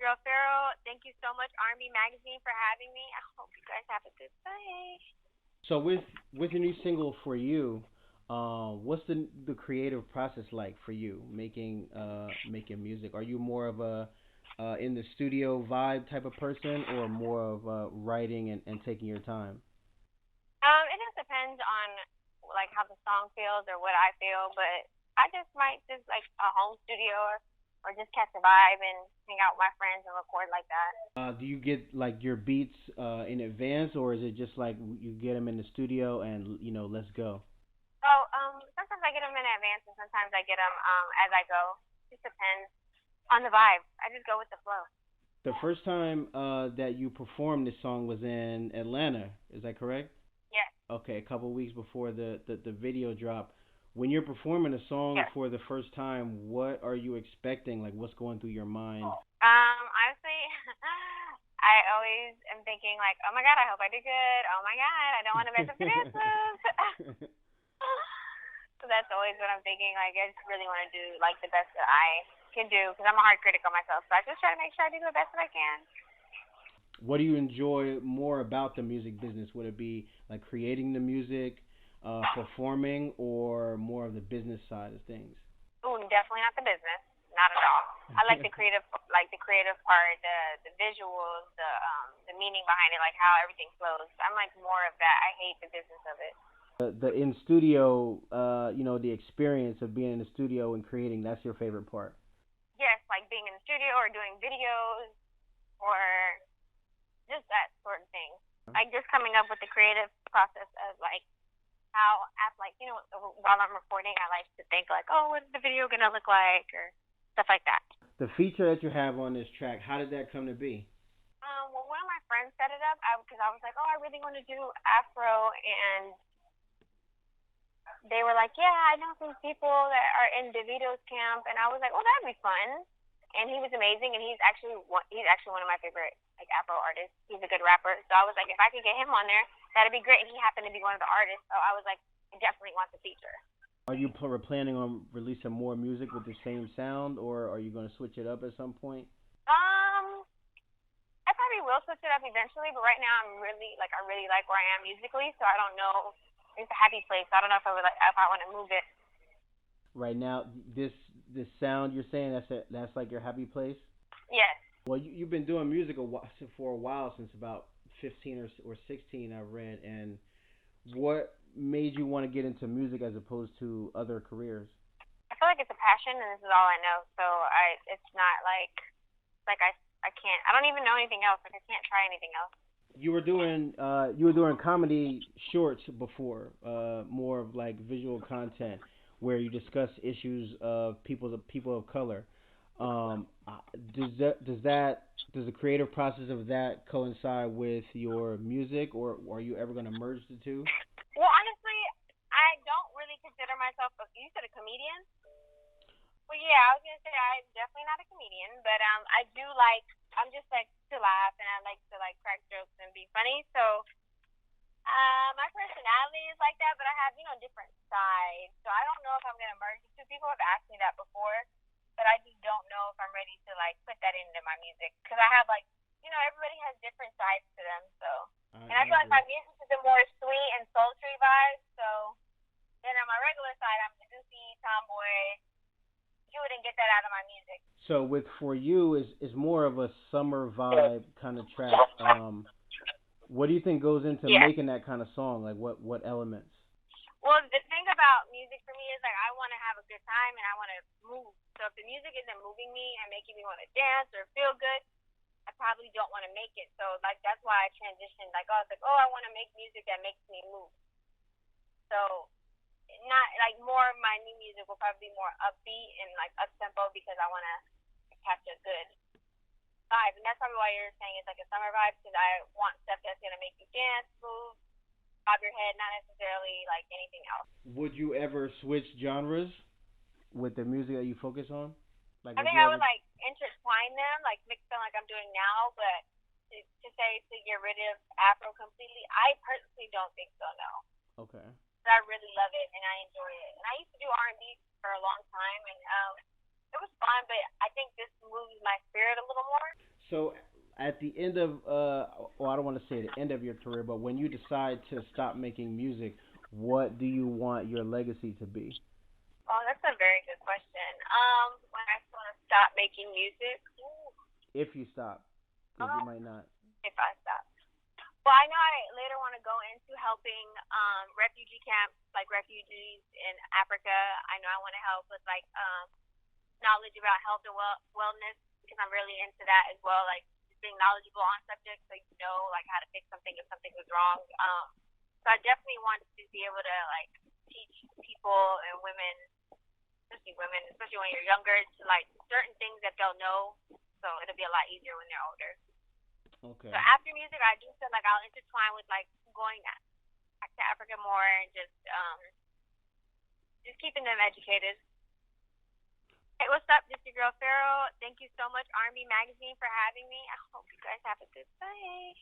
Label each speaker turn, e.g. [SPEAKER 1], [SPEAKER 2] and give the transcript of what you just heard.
[SPEAKER 1] girl Ferow. Thank you so much, RNB Magazine, for having me. I hope you guys have a good day.
[SPEAKER 2] So with your new single for you, what's the creative process like for you making music? Are you more of a in the studio vibe type of person, or more of writing and taking your time?
[SPEAKER 1] It just depends on like how the song feels or what I feel, but I just might just like a home studio or just catch a vibe and hang out with my friends and record like that.
[SPEAKER 2] Do you get like your beats in advance, or is it just like you get them in the studio and let's go?
[SPEAKER 1] So sometimes I get them in advance and sometimes I get them as I go. Just depends on the vibe. I just go with the flow.
[SPEAKER 2] The first time that you performed this song was in Atlanta. Is that correct?
[SPEAKER 1] Yes.
[SPEAKER 2] Okay, a couple weeks before the video drop. When you're performing a song
[SPEAKER 1] Yes.
[SPEAKER 2] for the first time, what are you expecting? Like, what's going through your mind?
[SPEAKER 1] Honestly, I always am thinking like, oh my god, I hope I do good. Oh my god, I don't want to mess up the dance moves. So that's always what I'm thinking. Like, I just really want to do like the best that I can do because I'm a hard critic on myself. So I just try to make sure I do the best that I can.
[SPEAKER 2] What do you enjoy more about the music business? Would it be like creating the music, performing, or more of the business side of things?
[SPEAKER 1] Ooh, definitely not the business. Not at all. I like the creative part, the visuals, the meaning behind it, like how everything flows. I'm like more of that. I hate the business of it.
[SPEAKER 2] The in studio, the experience of being in the studio and creating, that's your favorite part.
[SPEAKER 1] Yes, like being in the studio or doing videos or just that sort of thing. Like just coming up with the creative process of like how after like while I'm recording, I like to think like, oh, what's the video gonna look like or stuff like that.
[SPEAKER 2] The feature that you have on this track, how did that come to be?
[SPEAKER 1] Well, one of my friends set it up because I was like, oh, I really want to do Afro, and they were like, yeah, I know some people that are in DeVito's camp, and I was like, oh, that'd be fun. And he was amazing, and he's actually one of my favorite like Afro artists. He's a good rapper, so I was like, if I could get him on there, that'd be great. And he happened to be one of the artists, so I was like, I definitely want the feature.
[SPEAKER 2] Are you planning on releasing more music with the same sound, or are you going to switch it up at some point?
[SPEAKER 1] Um, I probably will switch it up eventually, but right now I really like where I am musically, so I don't know. It's a happy place. So I don't know if I would like if I want to move it.
[SPEAKER 2] Right now, this sound you're saying, that's like your happy place.
[SPEAKER 1] Yes.
[SPEAKER 2] Well, you've been doing music for a while, since about 15 or 16, I've read. And what made you want to get into music as opposed to other careers?
[SPEAKER 1] I feel like it's a passion, and this is all I know. So it's not like I can't. I don't even know anything else. Like I can't try anything else.
[SPEAKER 2] You were doing comedy shorts before, more of like visual content where you discuss issues of people of color. Does the creative process of that coincide with your music, or are you ever going to merge the two?
[SPEAKER 1] Well, honestly, I don't really consider myself. You said a comedian? Well, yeah, I was gonna say I'm definitely not a comedian, but I do like. I'm just like to laugh, and I like to like crack jokes and be funny. So my personality is like that, but I have different sides. So I don't know if I'm gonna merge the two. People have asked me that before, but I just don't know if I'm ready to like put that into my music because I have like everybody has different sides to them. So and I
[SPEAKER 2] I
[SPEAKER 1] feel like
[SPEAKER 2] agree.
[SPEAKER 1] my music is a more sweet and sultry vibe. So then on my regular side, I'm the goofy tomboy. You wouldn't get that out of my music.
[SPEAKER 2] So with for you is more of a summer vibe kind of track. What do you think goes into
[SPEAKER 1] Yeah.
[SPEAKER 2] making that kind of song? Like what elements?
[SPEAKER 1] Well, the thing about music for me is like I want to have a good time and I want to move. So if the music isn't moving me and making me want to dance or feel good, I probably don't want to make it. So like that's why I transitioned. Like I was like, oh, I want to make music that makes me move. So not like more of my new music will probably be more upbeat and like up tempo because I want to catch a good vibe. And that's probably why you're saying it's like a summer vibe because I want stuff that's gonna make you dance, move, bob your head, not necessarily like anything else.
[SPEAKER 2] Would you ever switch genres with the music that you focus on? Like,
[SPEAKER 1] I
[SPEAKER 2] would
[SPEAKER 1] think
[SPEAKER 2] you
[SPEAKER 1] I
[SPEAKER 2] ever?
[SPEAKER 1] would like intertwine them, like mix them like I'm doing now, but to say to get rid of Afro completely, I personally don't think so. No,
[SPEAKER 2] Okay.
[SPEAKER 1] but I really love it and I enjoy it. And I used to do R&B for a long time, and it was fun. But I think this moves my spirit a little more.
[SPEAKER 2] So at the end of well, I don't want to say the end of your career, but when you decide to stop making music, what do you want your legacy to be?
[SPEAKER 1] Oh, that's a very good question. When I want to stop making music, ooh,
[SPEAKER 2] If you stop, because you
[SPEAKER 1] um,
[SPEAKER 2] might not.
[SPEAKER 1] if I stop. Well, I know I later want to go into helping refugee camps, like refugees in Africa. I know I want to help with like knowledge about health and wellness because I'm really into that as well. Like just being knowledgeable on subjects, so you know like how to fix something if something was wrong. So I definitely want to be able to like teach people and women, especially when you're younger, to like certain things that they'll know. So it'll be a lot easier when they're older. So
[SPEAKER 2] Okay.
[SPEAKER 1] after music, I do feel like I'll intertwine with like going back to Africa more and just keeping them educated. Hey, what's up? This is your girl Ferow. Thank you so much, RNB Magazine, for having me. I hope you guys have a good day.